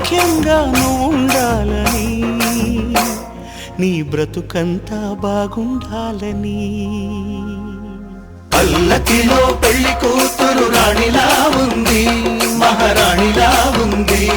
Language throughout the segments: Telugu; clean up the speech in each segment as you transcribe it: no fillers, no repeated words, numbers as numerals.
సౌఖ్యంగా నువ్వు ఉండాలని, నీ బ్రతుకంతా బాగుండాలని. పల్లకిలో పెళ్లి కూతురు రాణిలా ఉంది, మహారాణిలా ఉంది.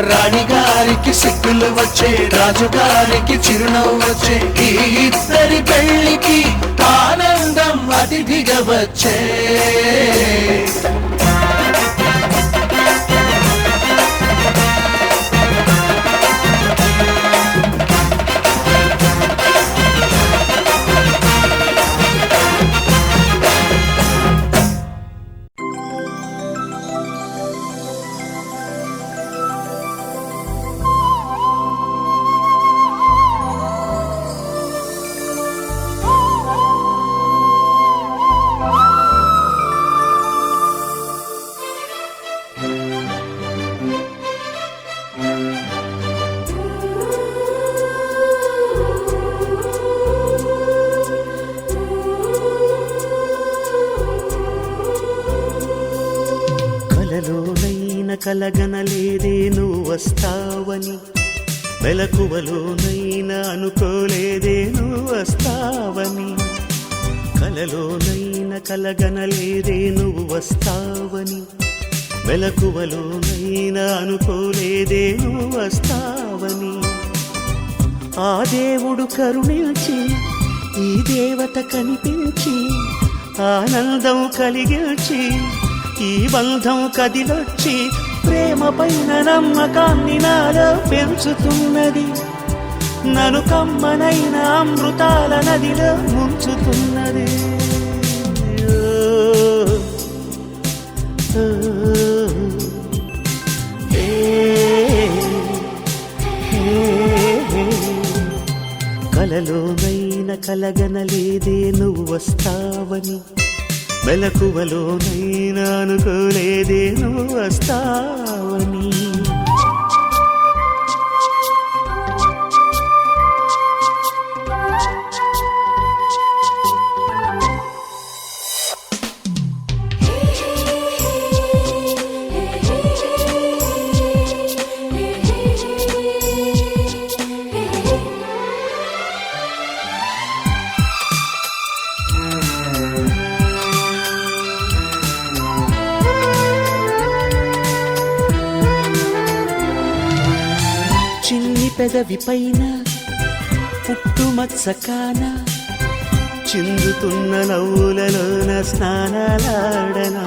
రాణిగారికి సిగ్గులు వచ్చే, రాజుగారికి చిరునవ్వు వచ్చే. ఈ ఇద్దరి పెళ్లికి ఆనందం అతిథిగా వచ్చే. కలలోనైన కలగనలేదే నువ్వు వస్తావని, మెలకువలోనైనా అనుకోలేదే నువ్వు వస్తావని. కలలోనైన కలగనలేదే నువ్వు వస్తావని, మెలకువలోనైనా అనుకోలేదే నువ్వు వస్తావని. ఆ దేవుడు కరుణించి, ఈ దేవత కనిపించి, ఆనందం కలిగించి, ఈ బంధం కదిలొచ్చి, ప్రేమ పైన నమ్మకాన్ని నాలో పెంచుతున్నది. నన్ను కమ్మనైన అమృతాల నదిలో ముంచుతున్నది. కలలోనైన కలగనలేదే నువ్వు వస్తావని, మెలకువలోనైనా అనుకోలేదే నువ్వు వస్తావని. పెదవి పైన పుట్టుమత్సకాన, చిందుతున్న నవ్వులలోన స్నానాలాడనా.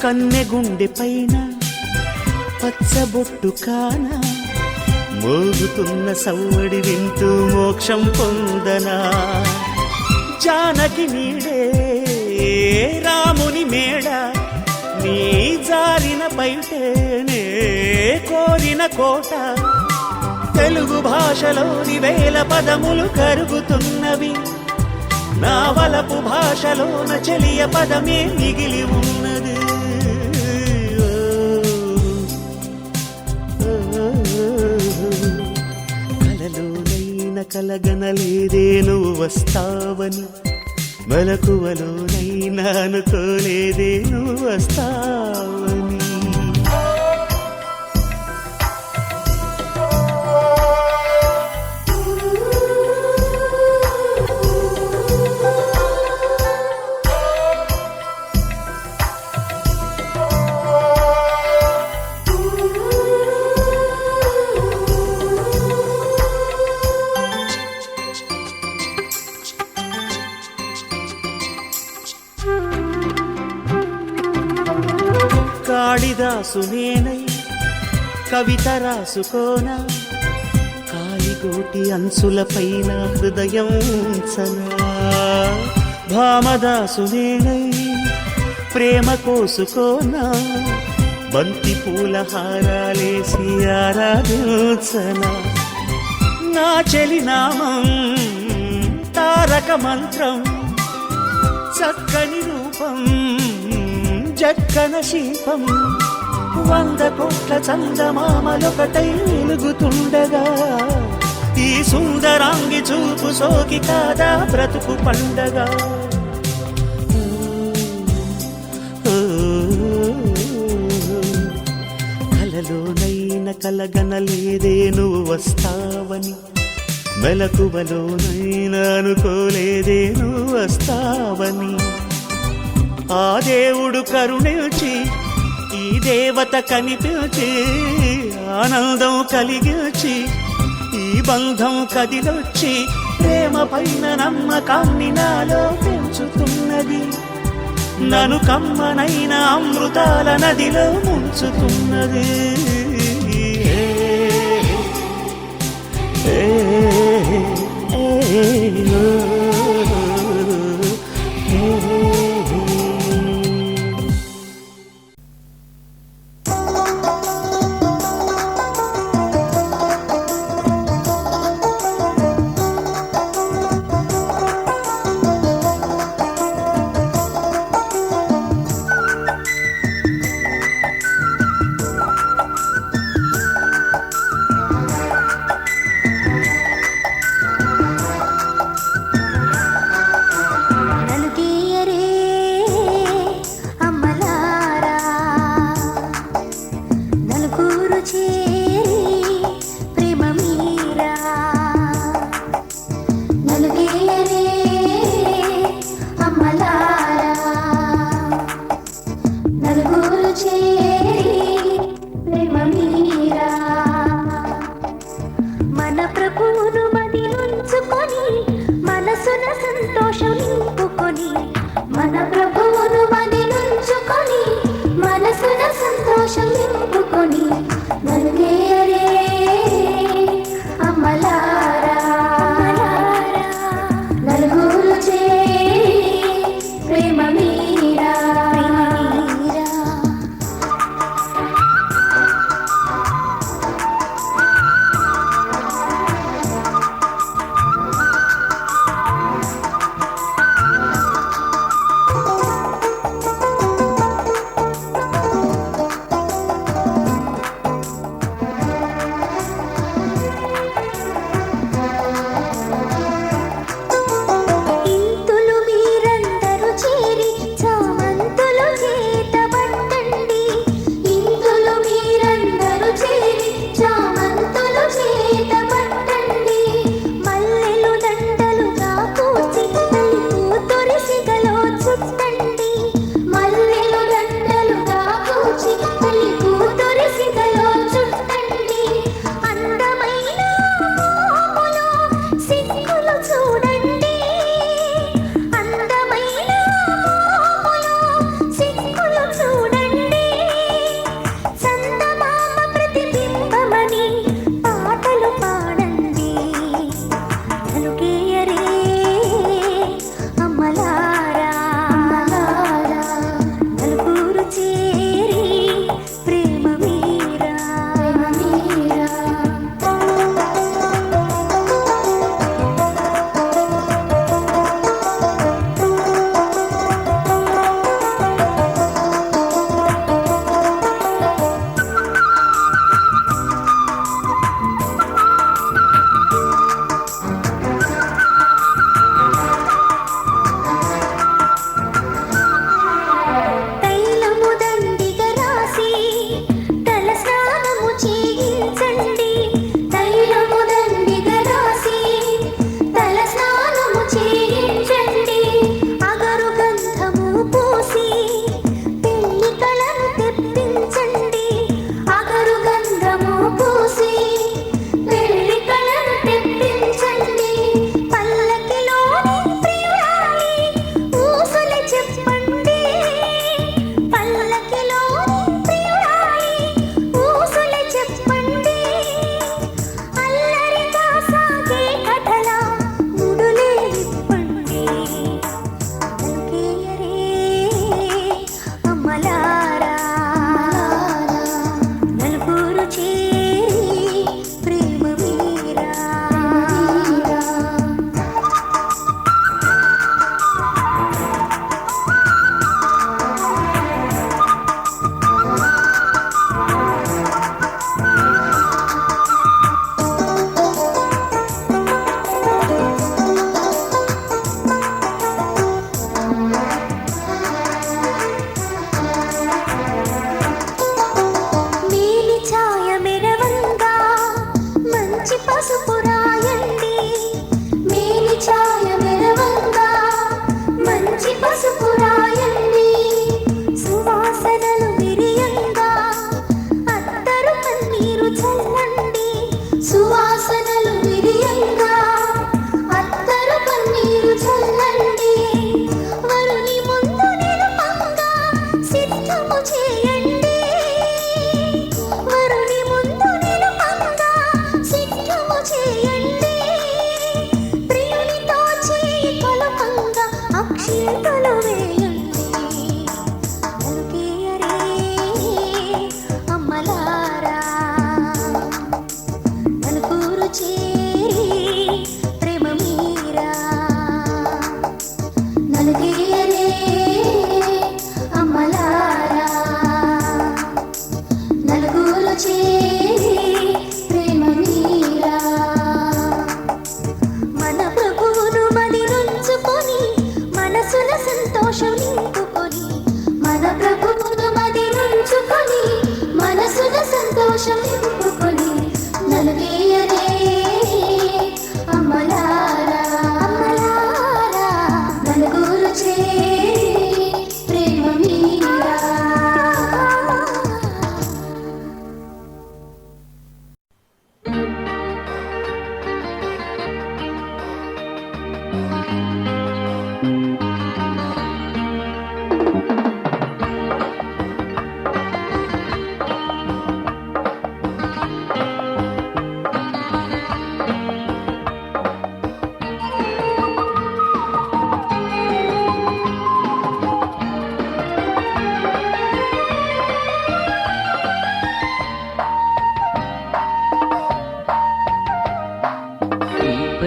కన్నె గుండె పైన పచ్చబొట్టు కాన, మోగుతున్న సవ్వడి వింటూ మోక్షం పొందనా. జానకి నీడే రాముని మేడ, నీ జారిన బయటేనే కోరిన కోట. తెలుగు భాషలోని వేల పదములు కరుగుతున్నవి, నా వలపు భాషలోన చెలియ పదమే మిగిలి ఉన్నది. కలలోనైన కలగనలేదే నువ్వు వస్తావని, మెలకువలోనైనా అనుకోలేదే నువ్వు వస్తావని. కాళిదాసు నేనై కవిత రాసుకోనా, కాలిగోటి అంచుల పైన హృదయం ఉంచనా. భామదాసు నేనై ప్రేమ కోసుకోనా, బంతి పూల హారాలేసి ఆరాధించనా. నా చెలి నామం తారక మంత్రం, చక్కని రూపం జక్కన శిల్పం. 100 కోట్ల చందమామలొకటై వెలుగుతుండగా, ఈ సుందరాంగి చూపు సోకి కాదా బ్రతుకు పండగా. కలలోనైన కలగనలేదే నువ్వు వస్తావని, మెలకువలోనైనా అనుకోలేదే నువ్వు వస్తావని. ఆ దేవుడు కరుణించి ఈ దేవత కనిపించి ఆనందం కలిగించి ఈ బంధం కదిలొచ్చి ప్రేమ పైన నమ్మకాన్ని నాలో పెంచుతున్నది. నన్ను కమ్మనైన అమృతాల నదిలో ముంచుతున్నది.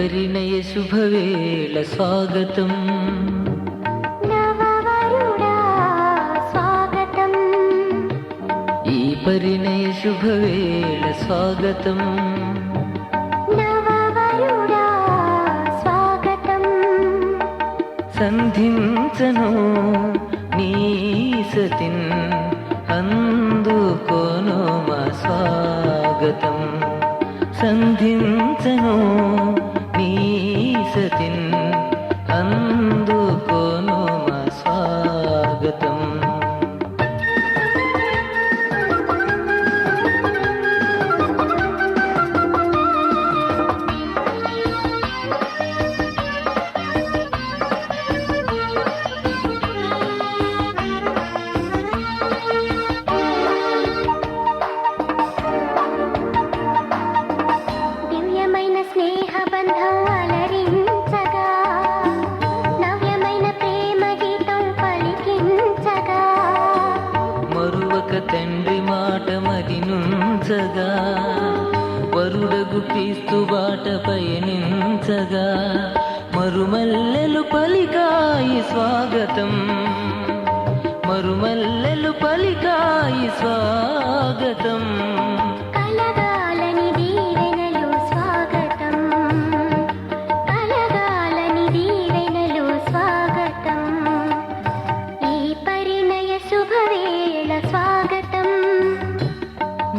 పరిణయ శుభవేళ స్వాగతం, నవవరుడా స్వాగతం, ఈ పరిణయ శుభవేళ స్వాగతం, నవవరుడా స్వాగతం, సంధించను నీ సతిన్ అందుకోను మా స్వాగతం, సంధించను నీ సతిన్ అందుకోను మా స్వాగతం. దివ్యమైన స్నేహబంధం అలరించగా, నవ్యమైన ప్రేమ గీతం పలికించగా, మరువక తండ్రి మాట మదినుంచగా, వరుడగు క్రీస్తు బాట పయనించగా, మరుమల్లెలు పలికాయి స్వాగతం, మరుమల్లెలు పలికాయి స్వాగతం, కలగాలని దీవెనలు స్వాగతం, కలగాలని దీవెనలు స్వాగతం, ఈ పరిణయ శుభవేళ స్వాగతం,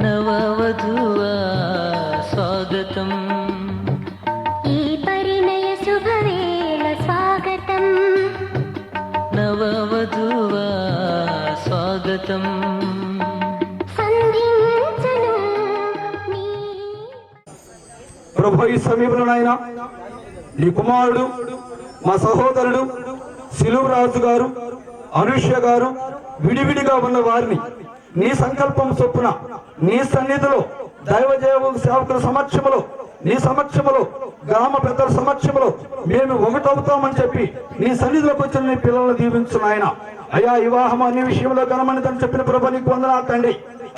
నవవధువా స్వాగతం, ఈ పరిణయ శుభవేళ స్వాగతం, నవవధువా స్వాగతం. సంధించను నీ ప్రభు ఈ సమయంలో నాయన నీ కుమారుడు మా సహోదరుడు శిలువరాజు గారు అనుష్య గారు విడివిడిగా ఉన్న వారిని నీ సంకల్పం చొప్పున నీ సన్నిధిలో సేవకుల సమక్షములో నీ సమక్షములో గ్రామ పెద్దల సమక్షములో మేము ఒకటవుతామని చెప్పి నీ సన్నిధిలోకి వచ్చిన నీ పిల్లలను దీవించు నాయన. అయ్యా వివాహం అనే విషయంలో ఘనమనిదని చెప్పిన ప్రభు నీకు వందనాలు తండ్రి.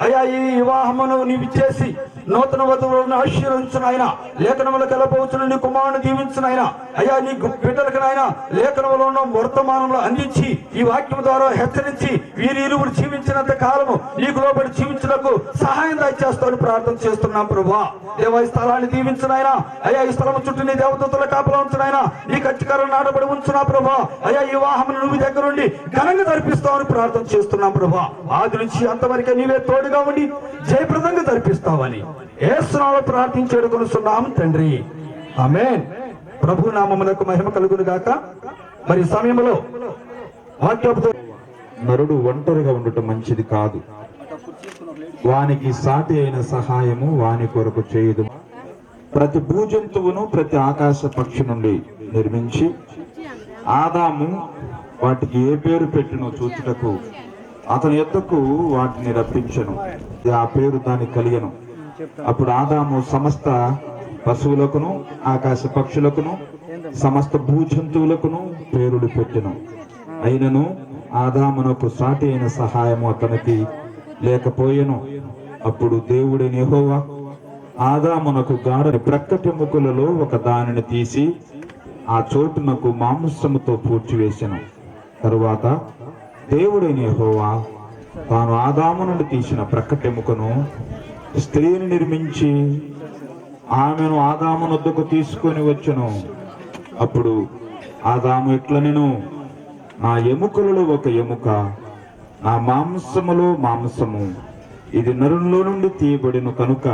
అయ్యా ఈ వివాహమును నీవిచ్చేసి నూతన వధువులను ఆశీర్వదించు నాయన. లేఖనములకు వెళ్ళబోతున్న నీ కుమారుని దీవించు నాయన. అయ్యా నీ బిడ్డలకు నాయన లేఖనములో ఉన్న వర్తమానంలో అందించి ఈ వాక్యం ద్వారా హెచ్చరించి వీరి ఇరువురు జీవించినంత కాలము నీకు లోబడి జీవించడానికి సహాయం దయచేస్తామని ప్రార్థన చేస్తున్నాం ప్రభా. దేవా ఈ స్థలాన్ని దీవించు నాయన. అయ్యా ఈ స్థలం చుట్టూ నీ దేవదూతల కాపలా ఉంచు నాయన. నీ కచ్చికారం నాటబడి ఉంచున్నా ప్రభా. అయ్యా ఈ వివాహమును నువ్వు దగ్గరుండి ఘనంగా జరిపిస్తావని ప్రార్థన చేస్తున్నాం ప్రభా. ఆది నుంచి అంతవరకే నీవే తోడుగా ఉండి జయప్రదంగా జరిపిస్తావని యేసు నామములో ప్రార్థించి వేడుకొనుచున్నాం తండ్రి, ఆమేన్. ప్రభు నామమునకు మహిమ కలుగును గాక. మరి సమయంలో వాక్యముతో నరుడు ఒంటరిగా ఉండటం మంచిది కాదు, వానికి సాటి అయిన సహాయము వాని కొరకు చేయదు. ప్రతి భూజంతువును ప్రతి ఆకాశ పక్షి నుండి నిర్మించి ఆదాము వాటికి ఏ పేరు పెట్టినో చూచుటకు అతని యొద్దకు వాటిని రప్పించెను. ఆ పేరు దానికి కలిగెను. అప్పుడు ఆదాము సమస్త పశువులకును ఆకాశ పక్షులకును సమస్త భూజంతువులకును పేరులు పెట్టెను. అయినను ఆదామునకు సాటి అయిన సహాయము అతనికి లేకపోయెను. అప్పుడు దేవుడైన యెహోవా ఆదామునకు గాఢ ప్రక్కటెముకలలో ఒక దానిని తీసి ఆ చోటునకు మాంసముతో పూడ్చివేసెను. తరువాత దేవుడైన యెహోవా తాను ఆదాము నుండి తీసిన ప్రక్కటెముకను స్త్రీని నిర్మించి ఆమెను ఆదాము వద్దకు తీసుకొని వచ్చెను. అప్పుడు ఆదాము ఇట్లనెను, నా ఎముకలలో ఒక ఎముక, నా మాంసములో మాంసము, ఇది నరునిలో నుండి తీయబడిన కనుక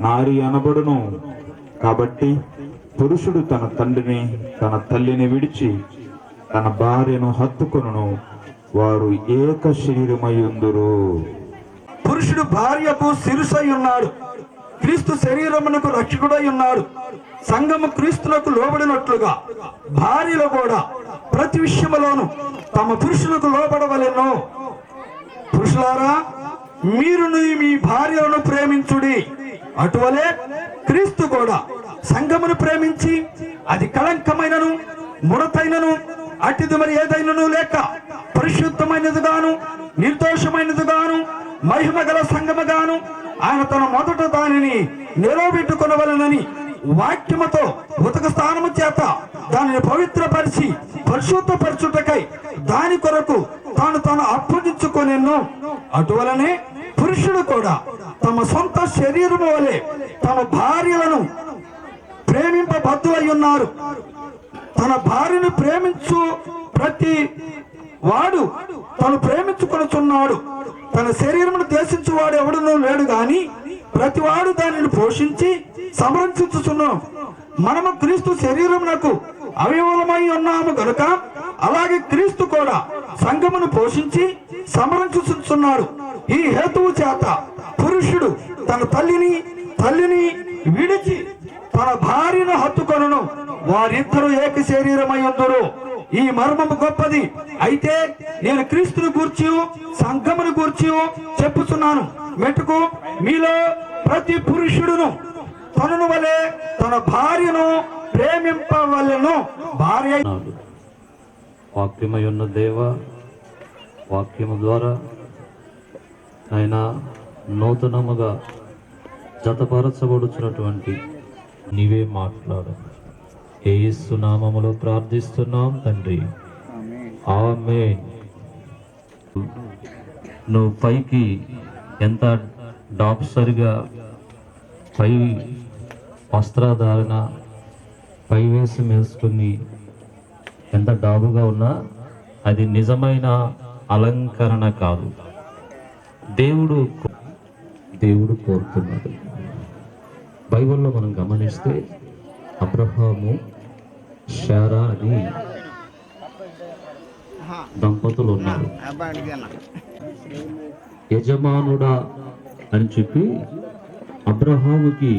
నారి అనబడును. కాబట్టి పురుషుడు తన తండ్రిని తన తల్లిని విడిచి తన భార్యను హత్తుకొనును, వారు ఏక శరీరమై ఉందురు. పురుషుడు భార్యకు శిరసై ఉన్నాడు, క్రీస్తు శరీరమునకు రక్షకుడై ఉన్నాడు. సంఘము క్రీస్తునకు లోబడినట్లుగా భార్యలు కూడా ప్రతి విషయములోను తమ పురుషులకు లోబడవలెను. పురుషులారా, మీరును మీ భార్యలను ప్రేమించుడి. అటువలే క్రీస్తు కూడా సంఘమును ప్రేమించి అది కళంకమైనను ముడతైనను అట్టిది మరి ఏదైనను లేక పరిశుద్ధమైనదిగాను నిర్దోషమైనదిగాను మహిమ గల సంఘముగాను ఆయన తన మొదట దానిని నిలబెట్టుకొనవలెనని వాక్యముతో ఉతక స్థానము చేత దానిని పవిత్రపరిచి పరిశుద్ధపరచుటకై దాని కొరకు తాను అప్పగించుకొనెను. అటువలనే పురుషుడు కూడా తమ సొంత శరీరము వలె తమ భార్యలను ప్రేమింపబద్ధులై ఉన్నారు. తన భార్యను ప్రేమించు ప్రతి వాడు తను ప్రేమించుకొనుచున్నాడు. తన శరీరమును ద్వేషించువాడు ఎవడునూ లేడు గాని ప్రతివాడు దానిని పోషించి సంరక్షించుచున్నాం. మనము క్రీస్తు శరీరమునకు అవయవమై ఉన్నాము గనుక అలాగే క్రీస్తు కూడా సంఘమును పోషించి సంరక్షించుచున్నాడు. ఈ హేతువు చేత పురుషుడు తన తల్లిని విడిచి తన భార్యను హత్తుకొనును, వారిద్దరూ ఏక శరీరమై ఉందురు. ఈ మర్మము గొప్పది. అయితే నేను క్రీస్తుని గూర్చి సంఘమును గూర్చి చెప్పుచున్నాను. మెట్టుకు మీలో ప్రతి పురుషుడును తనను వలె తన భార్యను ప్రేమింపవలెను. భార్య వాక్యమై ఉన్న దేవ, వాక్యము ద్వారా ఆయన నూతనముగా జతపరచబడుచున్నటువంటి నీవే మాట్లాడు. యేసు నామములో ప్రార్థిస్తున్నాం తండ్రి, ఆమేన్. నువ్వు పైకి ఎంత డాప్సరిగా పై వస్త్రధారణ పై వేషం వేసుకుని ఎంత డాబుగా ఉన్నా అది నిజమైన అలంకరణ కాదు. దేవుడు కోరుతున్నాడు. బైబిల్లో మనం గమనిస్తే అబ్రహాము, శారా అని దంపతులు ఉన్నారు. యజమానుడా అని చెప్పి అబ్రహాముకి